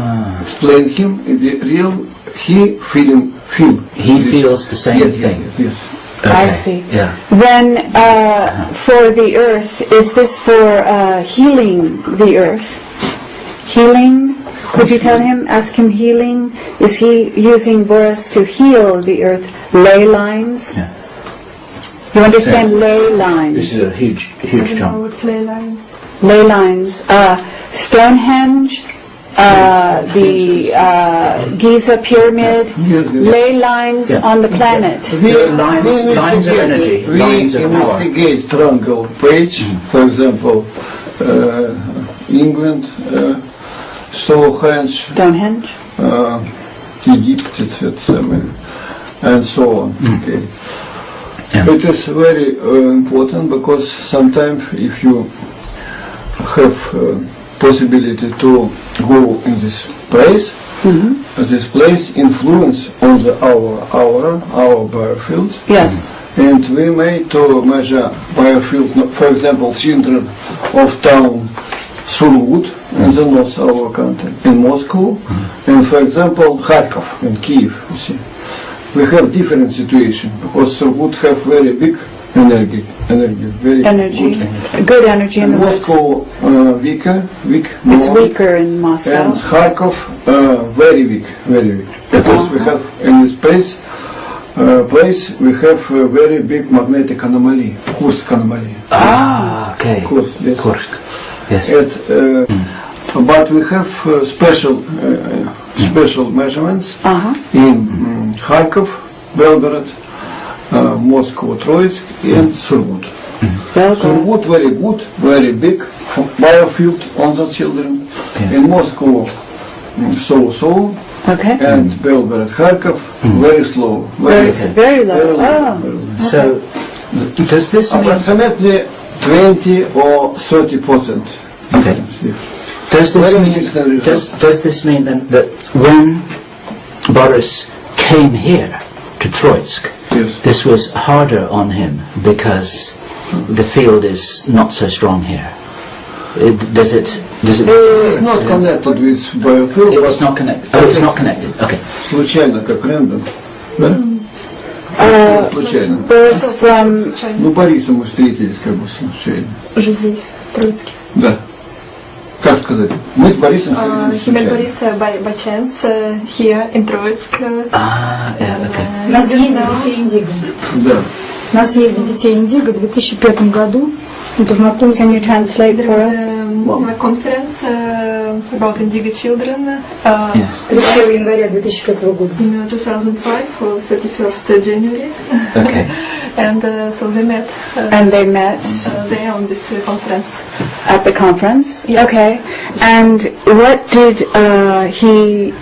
explained him, he feels the same thing. Yes. Okay. I see. Yeah. Then for the earth, is this for healing the earth? Healing? Could you tell him, ask him healing? Is he using Boris to heal the earth? Ley lines? Yeah. You understand ley lines? This is a huge jump. Ley lines. Stonehenge the Giza pyramid, ley lines on the planet. Lines of energy. We investigate triangle page, for example, England, Stonehenge, Egypt, etc., and so on. Okay. Yeah. It is very important because sometimes if you have possibility to go in this place, this place influence on the our biofield. Yes. And we made to measure biofield, for example, children of town Surgut in the north of our country, in Moscow, and for example Kharkov in Kiev. You see, we have different situation because Surgut have very big energy, very good energy in the Moscow weak. It's weaker in Moscow. And Kharkov very weak. Because we have in this place we have a very big magnetic anomaly, Kursk anomaly. Okay. Kursk, yes. Kursk. Yes. But we have special measurements in Kharkov, Belgorod, Moscow, Troitsk, and Surgut. Surgut very good, very big biofield on the children. Yes. In Moscow, so. Okay. And Belgorod, Kharkov, very slow. Very low. So, does this mean approximately 20 or 30%? Okay. Does this mean then that when Boris came here to Troitsk, this was harder on him because the field is not so strong here? Does it? It's not connected with biofield. It was not connected. Oh, it's not connected. Okay. Случайно, как рандом, да? Случайно. Ну, Борисом мы встретились как бы случайно. Уже здесь, в Троицке. Да. Как сказать? Мы с Борисом встретились случайно. He met Boris by chance here in Troitsk. Okay. Нас ездили детей Индиго. Да. Нас ездили детей Индиго в 2005 году. Мы познакомились. Can you translate for us? A conference about Indigo children. Yes. 3 января 2005 года. In 2005, 31st January. Okay. And so they met. And they met there on this conference. at the conference. Yes. Okay. And what did he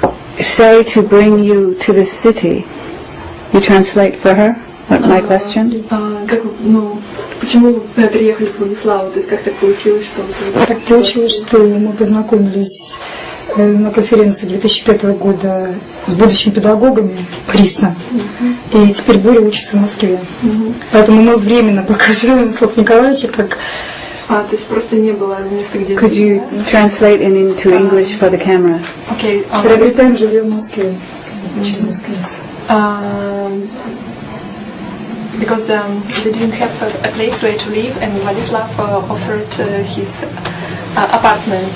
say to bring you to the city? You translate for her? What my question? Почему вы приехали в Владиславу? То есть как так получилось, что... Так получилось, что мы познакомились на конференции 2005 года с будущими педагогами Криса. И теперь Боря учится в Москве. Поэтому мы временно пока живем с Лев Николаевичем, как... то есть просто не было места, где... Could you translate into English for the camera? Okay. Приобретаем жилье в Москве. Через Москву. Because they didn't have a place where to live, and Vladislav offered his apartment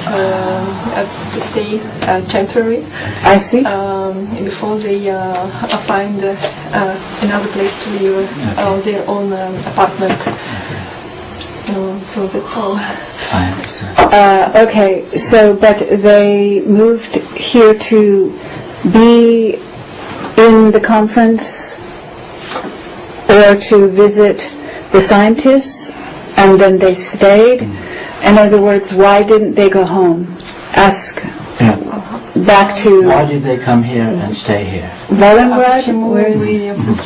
to stay temporary. I see. Before they find another place to live, their own apartment. So that's all. I understand. Okay, so but they moved here to be in the conference or to visit the scientists, and then they stayed. In other words, why didn't they go home? Ask back to... Why did they come here and stay here? Volgograd? Почему вы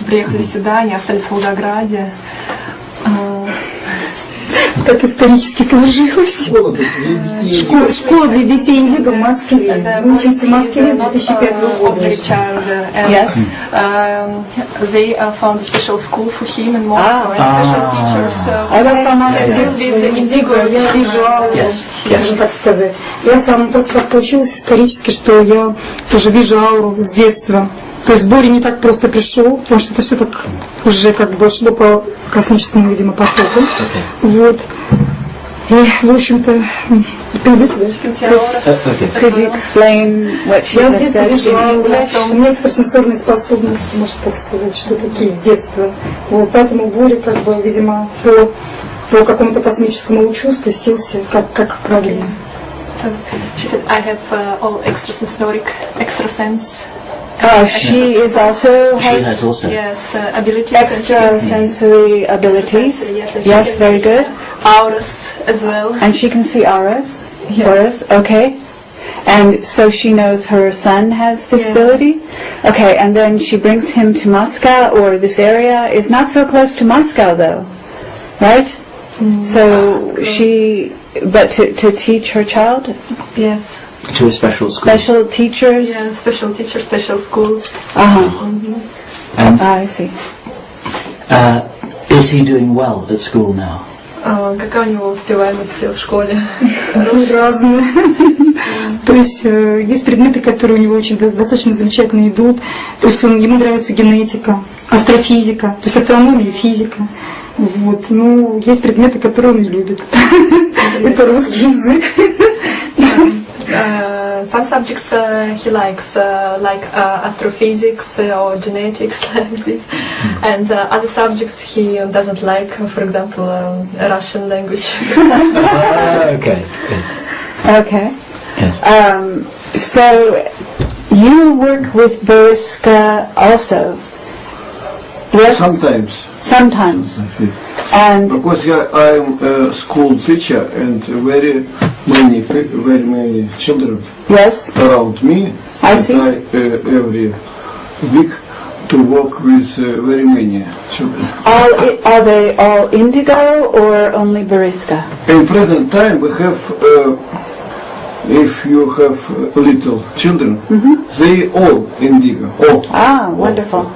приехали сюда, не остались в Волгограде? Так исторически сложилось. Школа для детей Индиго в Москве. Мы учимся в Москве 2005 года. Yes. They found a special school for him in Moscow, and special teachers with Indigo. Я вижу ауру, можно так сказать. Я сам просто так получилось исторически, что я тоже вижу ауру с детства. То есть Боря не так просто пришел, потому что это все так уже как бы шло по космическому, видимо, потоку. Вот. И, в общем-то, Could you explain what she я в said? детстве вижу ауру, у меня экстрасенсорные способности, можно так сказать, что такие в детстве. Вот, поэтому Боря, как бы, видимо, по какому-то космическому лучу спустился, как правильно. She said, I have all extrasense. She is also She has also. Yes, abilities. Extrasensory abilities. Yes, very good. Auras as well. And she can see auras. Yes. Auras, okay. And so she knows her son has this ability? Okay, and then she brings him to Moscow, or this area is not so close to Moscow though, right? So but to teach her child? Yes. To a special school. Special teachers? Yeah, special teachers, special schools. And I see. is he doing well at school now? Какая у него успеваемость в школе? Разные. То есть есть предметы, которые у него очень достаточно замечательно идут. То есть ему нравится генетика, астрофизика, то есть астрономия и физика. Вот. Ну, есть предметы, которые он не любит. Это русский язык. Some subjects he likes, like astrophysics or genetics, like this. And other subjects he doesn't like, for example, Russian language. Okay. Okay. Yes. So you work with Boriska also? Yes? Sometimes. And because I am a school teacher and very many children around me. I see. Every week to work with very many children. Are they all indigo or only Boriska? In present time we have, if you have little children, they all indigo. All. Wonderful.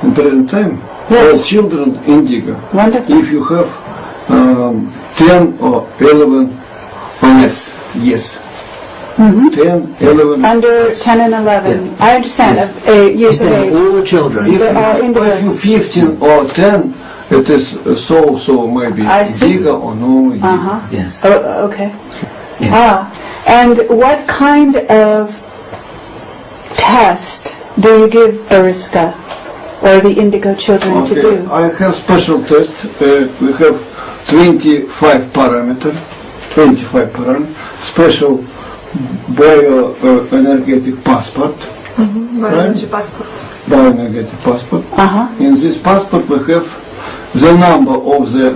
In present time, all children indigo. Wonderful. If you have 10 or 11 or less, yes. 10, 11. Under 10 and 11. Yeah. I understand. Years of age. All the children. If you 15 or 10, it is so maybe indigo or no. Yes. Oh, okay. Yes. And what kind of test do you give Boriska or the indigo children to do? I have special test. We have 25 parameters, special bioenergetic passport. Bioenergy passport. Bioenergetic passport. In this passport we have the number of the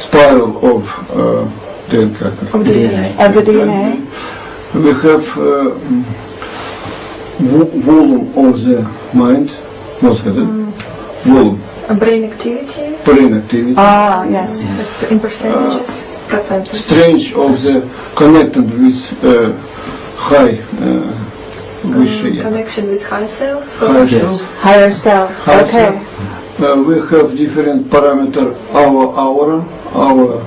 spiral of DNA. Of the DNA. We have volume of the mind. Volume. Brain activity. Yes. In percentages. Strange of the connected with high connection with higher self. Higher self. Okay. We have different parameter. Our aura, our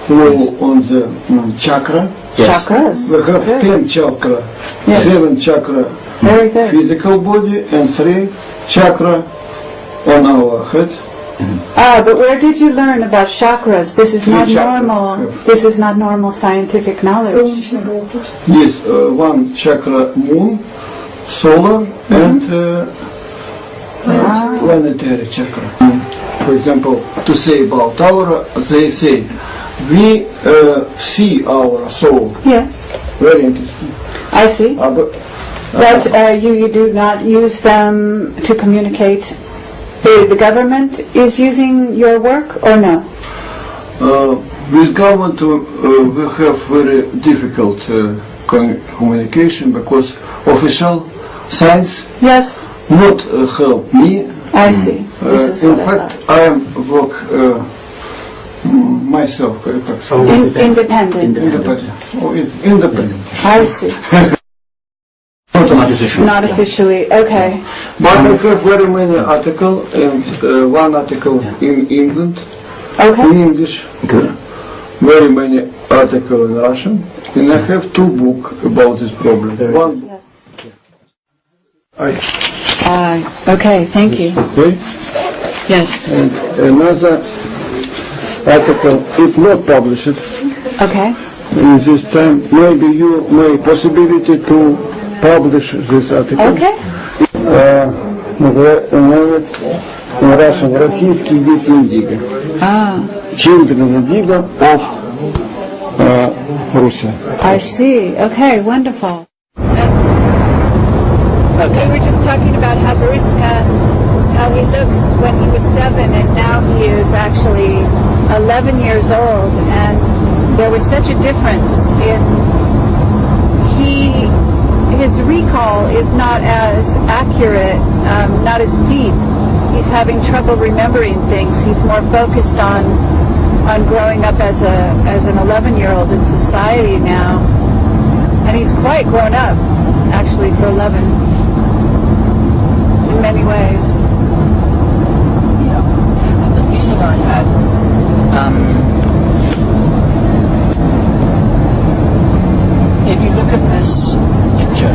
flow on the chakra. Chakras. We have 10 chakra, 7 chakra Very good. physical body and 3 chakra on our head. But where did you learn about chakras? This is not normal. This is not normal scientific knowledge. Yes, one chakra moon, solar, and planetary chakra. For example, to say about aura, they say we see our soul. Yes. Very interesting. I see. But you do not use them to communicate. The government is using your work or no? With government we have very difficult communication because official science not help me. I see. In fact, I work myself. Independent. It's independent. I see. Not officially. Okay. But I have very many articles, and one article in England, in English. Good. Very many articles in Russian, and I have 2 books about this problem. One. Okay. Thank you. Okay. Yes. And another article, if not published. Okay. In this time, maybe you may possibility to publish this article. Okay. In Russian, российский вид индиго. Children indigo of Russia. I see. Okay, wonderful. Okay. We were just talking about how how he looks when he was 7, and now he is actually 11 years old, and there was such a difference in his recall is not as accurate, not as deep. He's having trouble remembering things. He's more focused on growing up as an 11-year-old in society now, and he's quite grown up actually for 11 in many ways. Yeah, the feeling I had. If you look at this picture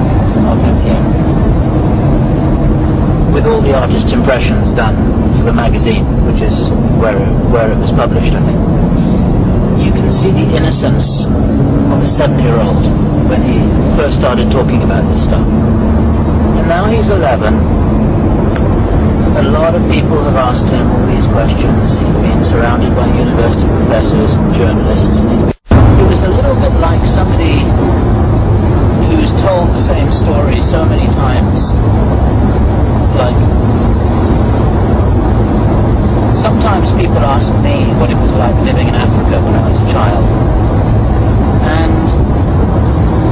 of him here, with all the artist's impressions done for the magazine, which is where it was published, I think, you can see the innocence of a 7-year-old when he first started talking about this stuff. And now he's 11. A lot of people have asked him all these questions. He's been surrounded by university professors and journalists. And it was a little bit like somebody who's told the same story so many times. Like, sometimes people ask me what it was like living in Africa when I was a child. And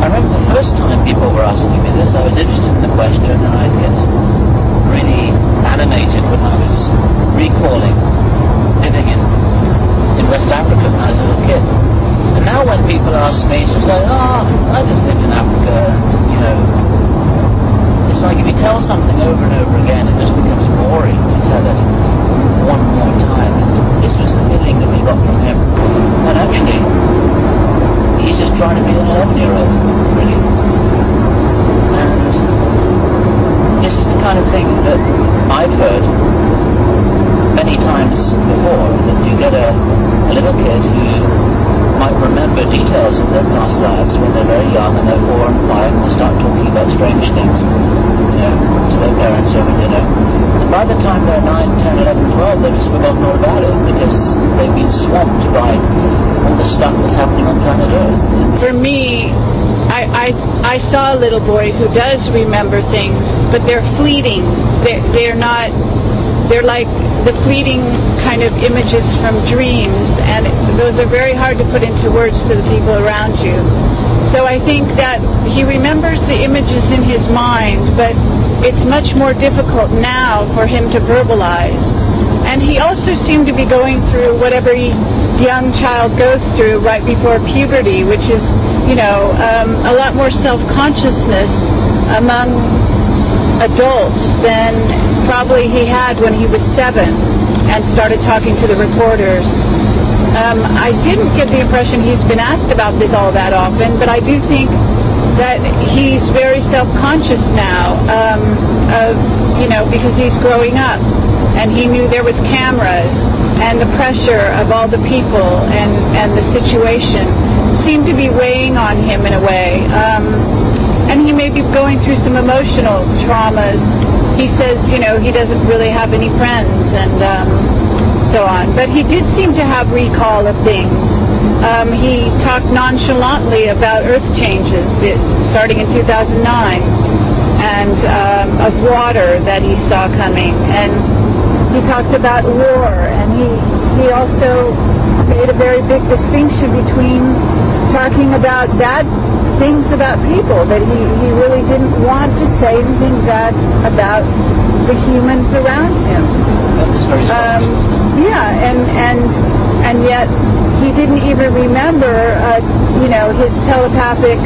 I remember the first time people were asking me this, I was interested in the question, and I'd get really animated when I was recalling living in West Africa when I was a little kid. And now when people ask me, it's just like, I just lived in Africa, and, you know, it's like if you tell something over and over again, it just becomes boring to tell it one more time. And this was the feeling that we got from him. And actually, he's just trying to be an 11-year-old, really. And this is the kind of thing that I've heard many times before, that you get a little kid who might remember details of their past lives when they're very young, and they're 4 and 5, and they start talking about strange things, you know, to their parents over dinner. And by the time they're 9, 10, 11, 12, they've just forgotten all about it because they've been swamped by all the stuff that's happening on planet Earth. For me, I saw a little boy who does remember things, but they're fleeting. They're not. They're like the fleeting kind of images from dreams, and those are very hard to put into words to the people around you. So I think that he remembers the images in his mind, but it's much more difficult now for him to verbalize. And he also seemed to be going through what every young child goes through right before puberty, which is, you know, a lot more self-consciousness among adults than probably he had when he was 7 and started talking to the reporters. I didn't get the impression he's been asked about this all that often, but I do think that he's very self-conscious now, you know, because he's growing up, and he knew there was cameras, and the pressure of all the people and the situation seemed to be weighing on him in a way. And he may be going through some emotional traumas. He says, you know, he doesn't really have any friends and so on. But he did seem to have recall of things. He talked nonchalantly about Earth changes starting in 2009 and of water that he saw coming. And he talked about war. And he also made a very big distinction between talking about bad things about people, that he really didn't want to say anything bad about the humans around him. That was very yeah, and yet he didn't even remember, you know, his telepathic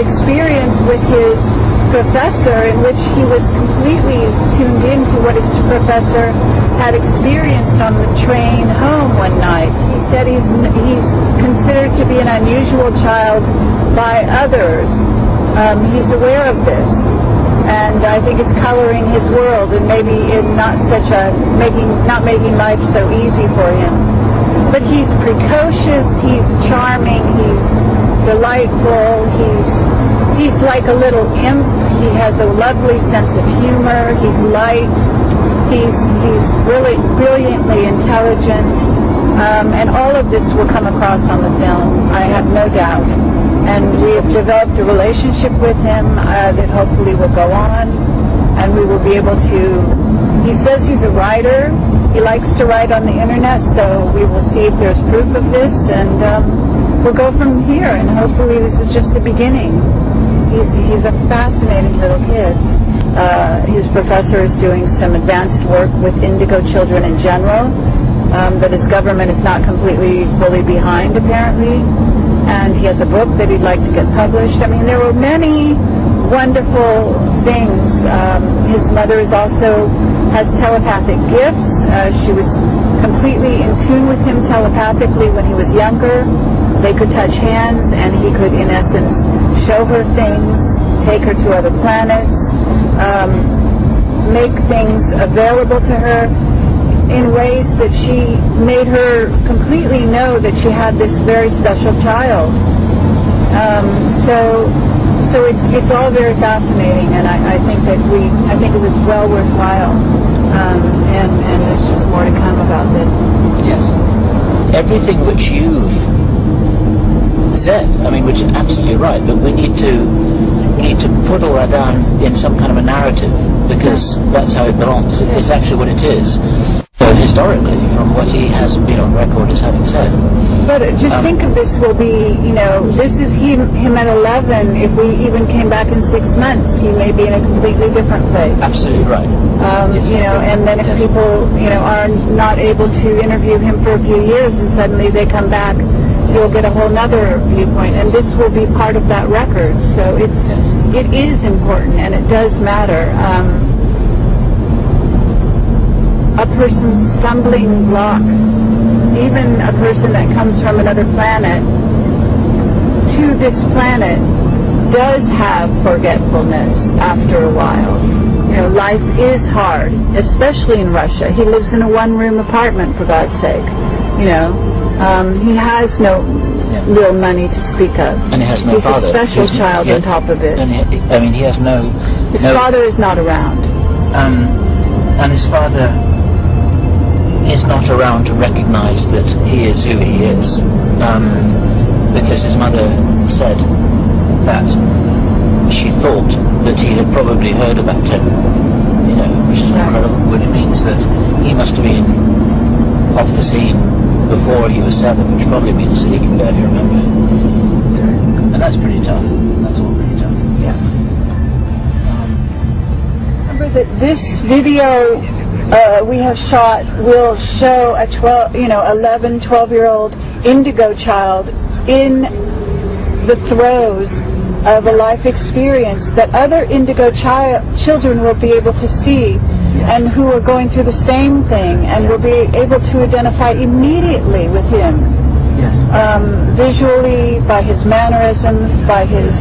experience with his professor, in which he was completely tuned into what his professor had experienced on the train home one night. He said he's considered to be an unusual child by others. He's aware of this, and I think it's coloring his world, and maybe in not making life so easy for him. But he's precocious, he's charming, he's delightful, he's like a little imp. He has a lovely sense of humor. He's light. He's really brilliantly intelligent. And all of this will come across on the film, I have no doubt. And we have developed a relationship with him that hopefully will go on, and we will be able to... He says he's a writer. He likes to write on the internet, so we will see if there's proof of this, and we'll go from here, and hopefully this is just the beginning. He's a fascinating little kid. His professor is doing some advanced work with indigo children in general, that his government is not completely fully behind, apparently, and he has a book that he'd like to get published. I mean, there were many wonderful things. His mother has telepathic gifts. She was completely in tune with him telepathically when he was younger. They could touch hands, and he could, in essence, show her things, take her to other planets, make things available to her in ways that she made her completely know that she had this very special child. So it's all very fascinating, and I think it was well worthwhile, and there's just more to come about this. Yes. Everything which you've said, I mean, which is absolutely right, but we need to put all that down in some kind of a narrative, because that's how it belongs. It's actually what it is. So historically, from what he has been on record as having said. But just think of this will be, this is him at 11. If we even came back in 6 months, he may be in a completely different place. Absolutely right. And then if people, are not able to interview him for a few years and suddenly they come back, you'll get a whole nother viewpoint. And this will be part of that record. So it is important, and it does matter. A person's stumbling blocks, even a person that comes from another planet to this planet, does have forgetfulness after a while. Life is hard, especially in Russia. He lives in a one-room apartment, for God's sake. He has no real money to speak of. And he has no father. He's a special child on top of it. And he has no... His father is not around. And his father is not around to recognize that he is who he is, because his mother said that she thought that he had probably heard about him, which is incredible, which means that he must have been off the scene before he was 7, which probably means that he can barely remember him. And that's pretty tough. That's all pretty tough. Yeah. Remember that this video we have shot will show a 11, 12-year-old indigo child in the throes of a life experience that other indigo children will be able to see, and who are going through the same thing, and will be able to identify immediately with him. Yes. Visually, by his mannerisms, by his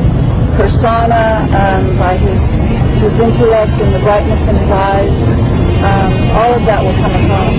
persona, by his intellect and the brightness in his eyes. All of that will come across.